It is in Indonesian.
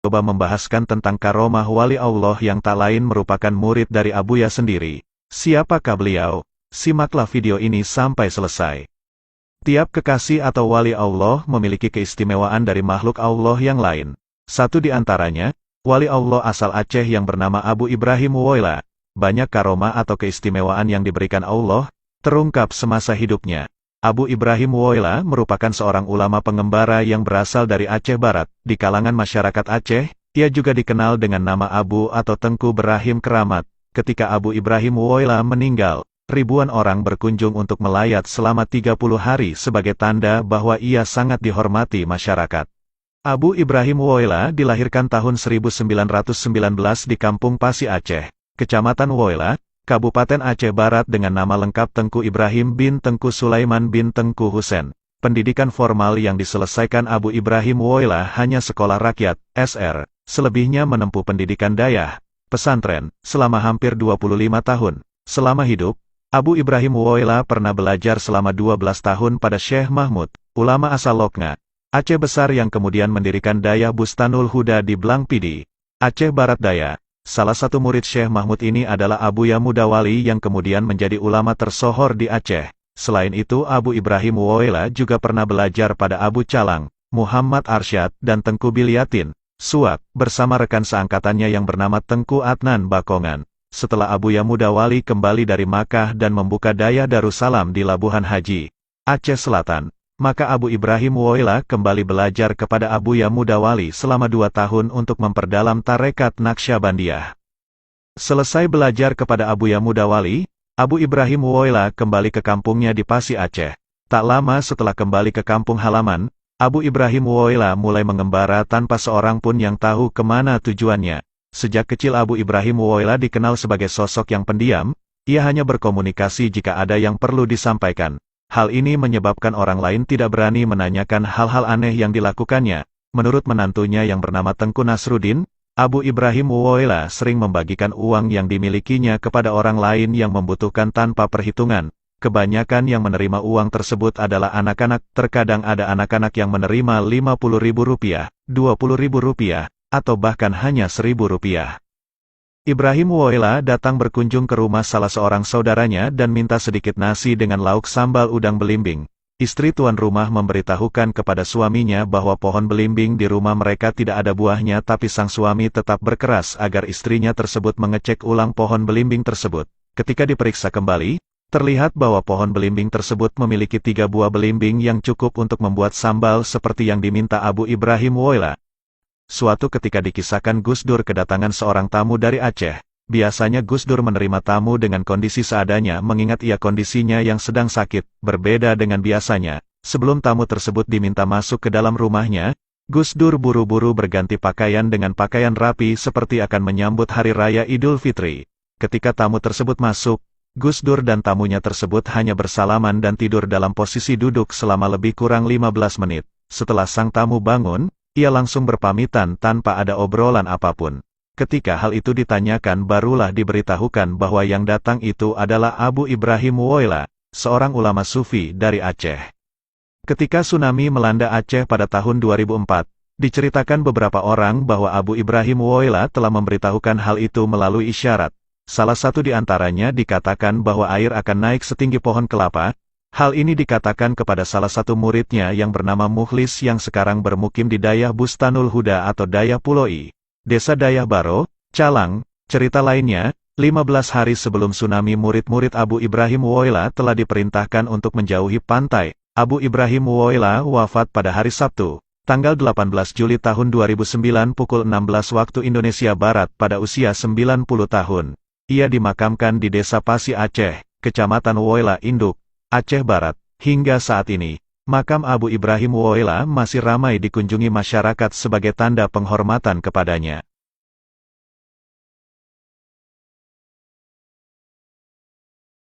coba membahaskan tentang karomah wali Allah yang tak lain merupakan murid dari Abuya sendiri. Siapakah beliau? Simaklah video ini sampai selesai. Tiap kekasih atau wali Allah memiliki keistimewaan dari makhluk Allah yang lain. Satu di antaranya, wali Allah asal Aceh yang bernama Abu Ibrahim Woyla. Banyak karomah atau keistimewaan yang diberikan Allah, terungkap semasa hidupnya. Abu Ibrahim Woyla merupakan seorang ulama pengembara yang berasal dari Aceh Barat. Di kalangan masyarakat Aceh, ia juga dikenal dengan nama Abu atau Tengku Berahim Keramat. Ketika Abu Ibrahim Woyla meninggal, ribuan orang berkunjung untuk melayat selama 30 hari sebagai tanda bahwa ia sangat dihormati masyarakat. Abu Ibrahim Woyla dilahirkan tahun 1919 di Kampung Pasi Aceh, Kecamatan Woyla, Kabupaten Aceh Barat dengan nama lengkap Tengku Ibrahim bin Tengku Sulaiman bin Tengku Husen. Pendidikan formal yang diselesaikan Abu Ibrahim Woyla hanya sekolah rakyat, SR, selebihnya menempuh pendidikan dayah, pesantren, selama hampir 25 tahun. Selama hidup, Abu Ibrahim Woyla pernah belajar selama 12 tahun pada Syekh Mahmud, ulama asal Loknga, Aceh Besar yang kemudian mendirikan Dayah Bustanul Huda di Blang Pidi, Aceh Barat Daya. Salah satu murid Syekh Mahmud ini adalah Abuya Mudawali yang kemudian menjadi ulama tersohor di Aceh. Selain itu Abu Ibrahim Woyla juga pernah belajar pada Abu Calang, Muhammad Arsyad dan Tengku Bilyatin, Suak, bersama rekan seangkatannya yang bernama Tengku Adnan Bakongan. Setelah Abuya Mudawali kembali dari Makkah dan membuka Dayah Darussalam di Labuhan Haji, Aceh Selatan, maka Abu Ibrahim Woyla kembali belajar kepada Abuya Mudawali selama 2 tahun untuk memperdalam tarekat Naqsyabandiyah. Selesai belajar kepada Abuya Mudawali, Abu Ibrahim Woyla kembali ke kampungnya di Pasi Aceh. Tak lama setelah kembali ke kampung halaman, Abu Ibrahim Woyla mulai mengembara tanpa seorang pun yang tahu kemana tujuannya. Sejak kecil Abu Ibrahim Woyla dikenal sebagai sosok yang pendiam, ia hanya berkomunikasi jika ada yang perlu disampaikan. Hal ini menyebabkan orang lain tidak berani menanyakan hal-hal aneh yang dilakukannya. Menurut menantunya yang bernama Tengku Nasruddin, Abu Ibrahim Woyla sering membagikan uang yang dimilikinya kepada orang lain yang membutuhkan tanpa perhitungan. Kebanyakan yang menerima uang tersebut adalah anak-anak, terkadang ada anak-anak yang menerima Rp50.000, Rp20.000, atau bahkan hanya Rp1.000. Ibrahim Woyla datang berkunjung ke rumah salah seorang saudaranya dan minta sedikit nasi dengan lauk sambal udang belimbing. Istri tuan rumah memberitahukan kepada suaminya bahwa pohon belimbing di rumah mereka tidak ada buahnya, tapi sang suami tetap berkeras agar istrinya tersebut mengecek ulang pohon belimbing tersebut. Ketika diperiksa kembali, terlihat bahwa pohon belimbing tersebut memiliki 3 buah belimbing yang cukup untuk membuat sambal seperti yang diminta Abu Ibrahim Woyla. Suatu ketika dikisahkan Gus Dur kedatangan seorang tamu dari Aceh. Biasanya Gus Dur menerima tamu dengan kondisi seadanya mengingat ia kondisinya yang sedang sakit. Berbeda dengan biasanya, sebelum tamu tersebut diminta masuk ke dalam rumahnya, Gus Dur buru-buru berganti pakaian dengan pakaian rapi seperti akan menyambut Hari Raya Idul Fitri. Ketika tamu tersebut masuk, Gus Dur dan tamunya tersebut hanya bersalaman dan tidur dalam posisi duduk selama lebih kurang 15 menit. Setelah sang tamu bangun, ia langsung berpamitan tanpa ada obrolan apapun. Ketika hal itu ditanyakan barulah diberitahukan bahwa yang datang itu adalah Abu Ibrahim Woyla, seorang ulama sufi dari Aceh. Ketika tsunami melanda Aceh pada tahun 2004, diceritakan beberapa orang bahwa Abu Ibrahim Woyla telah memberitahukan hal itu melalui isyarat. Salah satu di antaranya dikatakan bahwa air akan naik setinggi pohon kelapa. Hal ini dikatakan kepada salah satu muridnya yang bernama Mukhlis yang sekarang bermukim di Dayah Bustanul Huda atau Dayah Puloi, Desa Dayah Baro, Calang. Cerita lainnya, 15 hari sebelum tsunami murid-murid Abu Ibrahim Woyla telah diperintahkan untuk menjauhi pantai. Abu Ibrahim Woyla wafat pada hari Sabtu, tanggal 18 Juli tahun 2009 pukul 16 waktu Indonesia Barat pada usia 90 tahun. Ia dimakamkan di Desa Pasi Aceh, Kecamatan Woyla Induk, Aceh Barat. Hingga saat ini, makam Abu Ibrahim Woyla masih ramai dikunjungi masyarakat sebagai tanda penghormatan kepadanya.